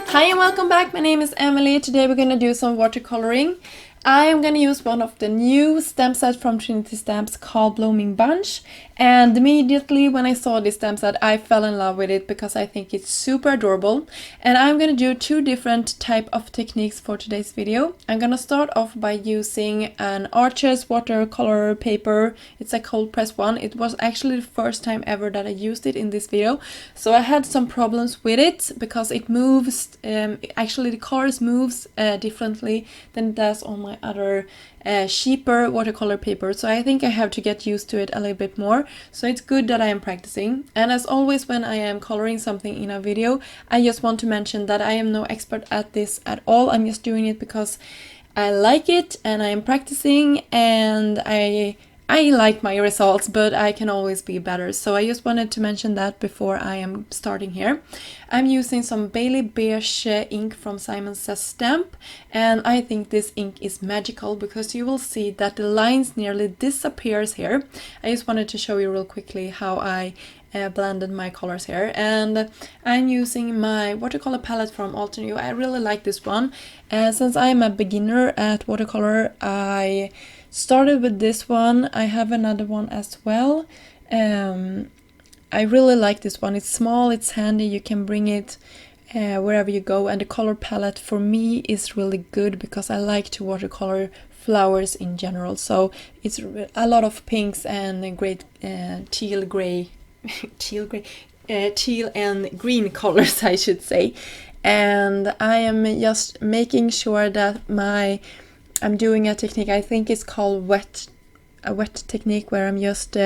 Hi and welcome back, my name is Emelie. Today we're going to do some watercoloring. I am going to use one of the new stamp sets from Trinity Stamps called Bloming Bunch, and immediately when I saw this stamp set I fell in love with it because I think it's super adorable. And I'm going to do two different type of techniques for today's video. I'm going to start off by using an Arches watercolor paper. It's a cold press one. It was actually the first time ever that I used it in this video, so I had some problems with it because it moves, actually the colors moves differently than it does on my other cheaper watercolor paper, so I think I have to get used to it a little bit more. So it's good that I am practicing. And as always when I am coloring something in a video, I just want to mention that I am no expert at this at all. I'm just doing it because I like it and I am practicing, and I like my results, but I can always be better. So I just wanted to mention that before I am starting here. I'm using some Bailey Beige ink from Simon Says Stamp, and I think this ink is magical because you will see that the lines nearly disappears here. I just wanted to show you real quickly how I blended my colors here. And I'm using my watercolor palette from Alternate. I really like this one. Since I'm a beginner at watercolor, I started with this one. I have another one as well. I really like this one. It's small, it's handy, you can bring it wherever you go, and the color palette for me is really good because I like to watercolor flowers in general. So it's a lot of pinks and great teal and green colors, I should say. And I am just making sure that I'm doing a technique, I think it's called a wet technique, where I'm just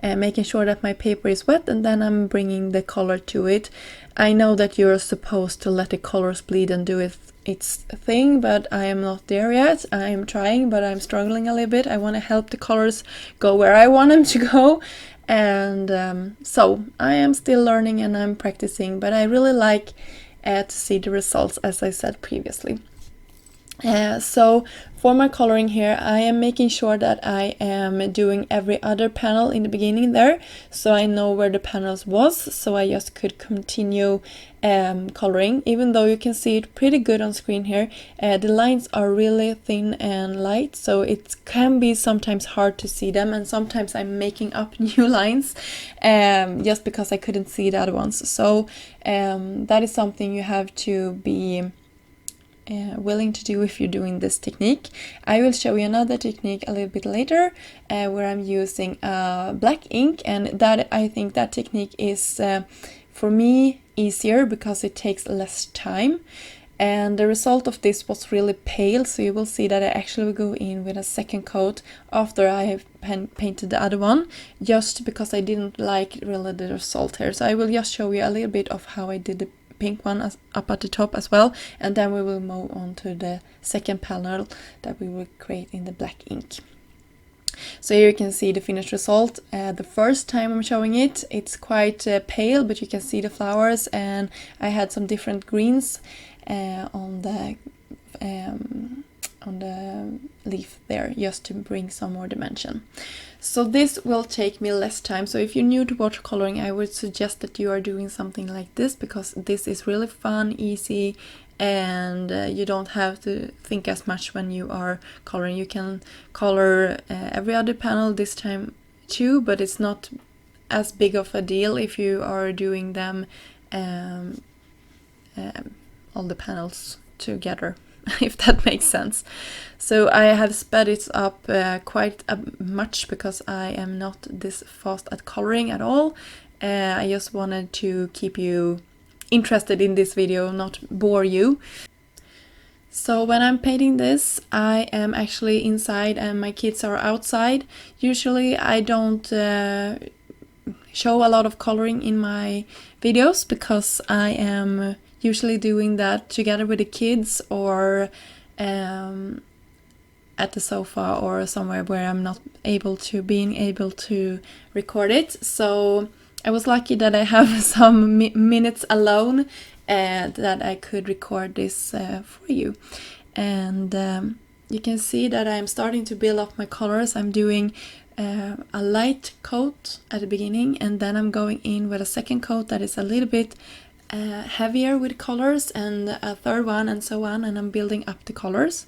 making sure that my paper is wet and then I'm bringing the color to it. I know that you're supposed to let the colors bleed and do its thing, but I am not there yet. I'm trying, but I'm struggling a little bit. I want to help the colors go where I want them to go. And so I am still learning and I'm practicing, but I really like to see the results, as I said previously. So for my coloring here, I am making sure that I am doing every other panel in the beginning there, so I know where the panels was, so I just could continue coloring. Even though you can see it pretty good on screen here, the lines are really thin and light, so it can be sometimes hard to see them, and sometimes I'm making up new lines just because I couldn't see the other ones. So that is something you have to be willing to do if you're doing this technique. I will show you another technique a little bit later where I'm using black ink, and that I think that technique is for me easier because it takes less time. And the result of this was really pale, so you will see that I actually will go in with a second coat after I have painted the other one, just because I didn't like really the result here. So I will just show you a little bit of how I did the pink one up at the top as well, and then we will move on to the second panel that we will create in the black ink. So here you can see the finished result. The first time I'm showing it, it's quite pale, but you can see the flowers, and I had some different greens on the leaf there, just to bring some more dimension. So this will take me less time. So if you're new to watercoloring, I would suggest that you are doing something like this, because this is really fun, easy, and you don't have to think as much when you are coloring. You can color every other panel this time too, but it's not as big of a deal if you are doing them all the panels together, if that makes sense. So I have sped it up quite much because I am not this fast at coloring at all. I just wanted to keep you interested in this video, not bore you. So when I'm painting this, I am actually inside and my kids are outside. Usually I don't show a lot of coloring in my videos because I am usually doing that together with the kids, or at the sofa or somewhere where I'm not being able to record it. So I was lucky that I have some minutes alone that I could record this for you. And you can see that I'm starting to build up my colors. I'm doing a light coat at the beginning, and then I'm going in with a second coat that is a little bit heavier with colors, and a third one, and so on, and I'm building up the colors.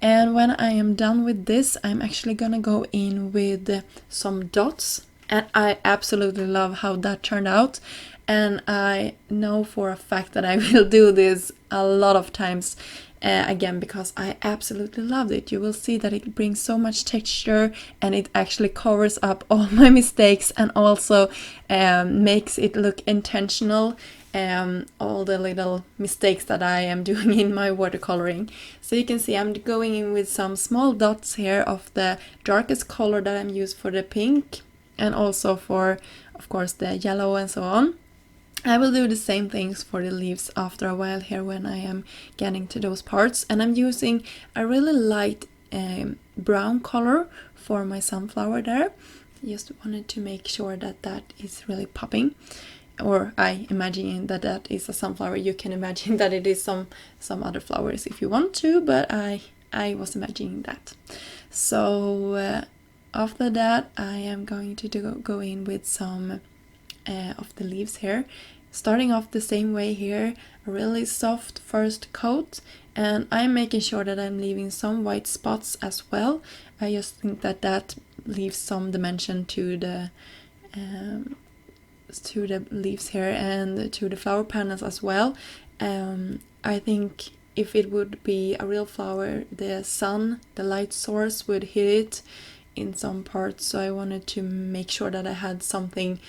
And when I am done with this, I'm actually gonna go in with some dots, and I absolutely love how that turned out, and I know for a fact that I will do this a lot of times again, because I absolutely loved it. You will see that it brings so much texture, and it actually covers up all my mistakes, and also makes it look intentional, all the little mistakes that I am doing in my watercoloring. So you can see I'm going in with some small dots here of the darkest color that I'm used for the pink, and also for, of course, the yellow and so on. I will do the same things for the leaves after a while here when I am getting to those parts. And I'm using a really light brown color for my sunflower there. Just wanted to make sure that that is really popping. Or I imagine that that is a sunflower. You can imagine that it is some other flowers if you want to, but I was imagining that. So after that I am going to go in with some of the leaves here. Starting off the same way here, a really soft first coat, and I'm making sure that I'm leaving some white spots as well. I just think that that leaves some dimension to the leaves here and to the flower panels as well. I think if it would be a real flower, the sun, the light source would hit it in some parts, so I wanted to make sure that I had something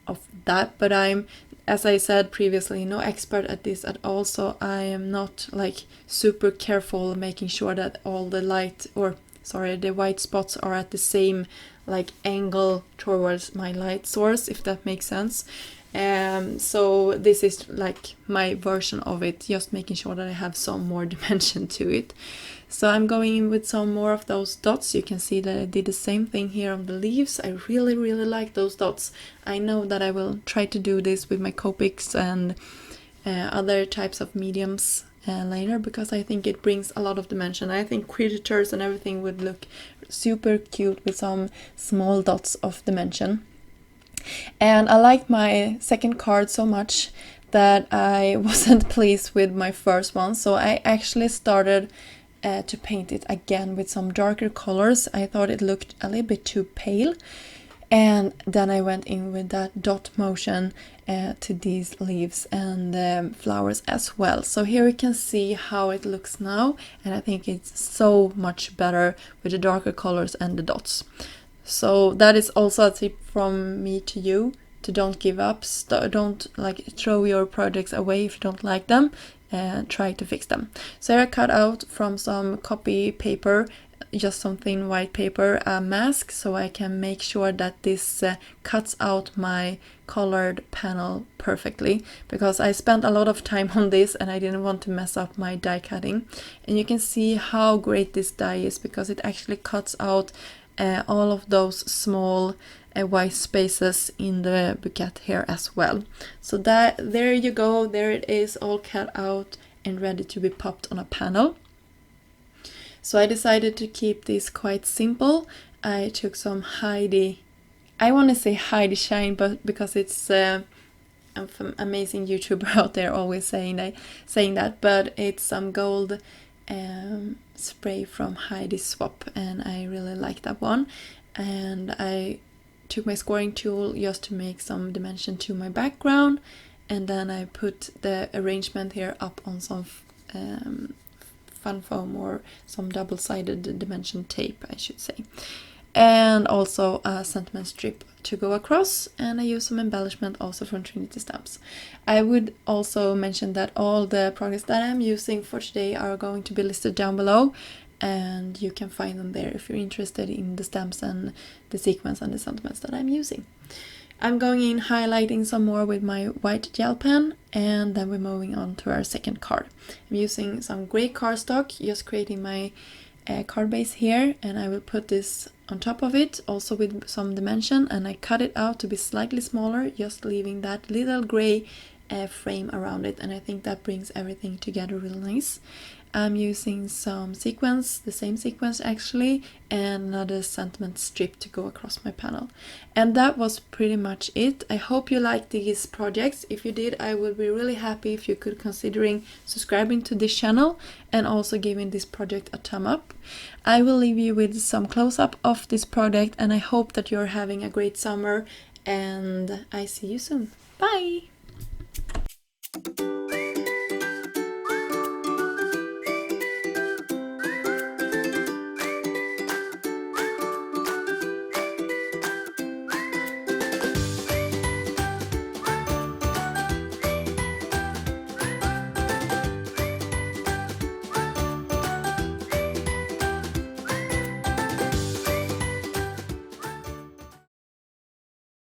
of that. But I'm, as I said previously, no expert at this at all, so I am not like super careful making sure that all the the white spots are at the same like angle towards my light source, if that makes sense. So this is like my version of it, just making sure that I have some more dimension to it. So I'm going in with some more of those dots. You can see that I did the same thing here on the leaves. I really like those dots. I know that I will try to do this with my Copics and other types of mediums later, because I think it brings a lot of dimension. I think critters and everything would look super cute with some small dots of dimension. And I liked my second card so much that I wasn't pleased with my first one, so I actually started to paint it again with some darker colors. I thought it looked a little bit too pale, and then I went in with that dot motion to these leaves and flowers as well. So here you can see how it looks now, and I think it's so much better with the darker colors and the dots. So that is also a tip from me to you, to don't give up. Don't like throw your projects away if you don't like them, and try to fix them. So here I cut out from some copy paper, just some thin white paper, a mask, so I can make sure that this cuts out my colored panel perfectly, because I spent a lot of time on this and I didn't want to mess up my die cutting. And you can see how great this die is, because it actually cuts out all of those small white spaces in the bouquet here as well. So that, there you go, there it is, all cut out and ready to be popped on a panel. So I decided to keep this quite simple. I took some Heidi, I want to say Heidi Shine, but because it's an amazing YouTuber out there always saying that, but it's some gold spray from Heidi Swap, and I really like that one. And I took my scoring tool just to make some dimension to my background, and then I put the arrangement here up on some fun foam, or some double-sided dimension tape, I should say, and also a sentiment strip to go across, and I use some embellishment also from Trinity stamps. I would also mention that all the products that I'm using for today are going to be listed down below, and you can find them there if you're interested in the stamps and the sequence and the sentiments that I'm using. I'm going in highlighting some more with my white gel pen, and then we're moving on to our second card. I'm using some gray cardstock, just creating my card base here, and I will put this on top of it, also with some dimension, and I cut it out to be slightly smaller, just leaving that little gray frame around it, and I think that brings everything together real nice. I'm using some sequins, the same sequins actually, and another sentiment strip to go across my panel. And that was pretty much it. I hope you liked these projects. If you did, I would be really happy if you could considering subscribing to this channel and also giving this project a thumb up. I will leave you with some close-up of this project, and I hope that you're having a great summer, and I see you soon. Bye!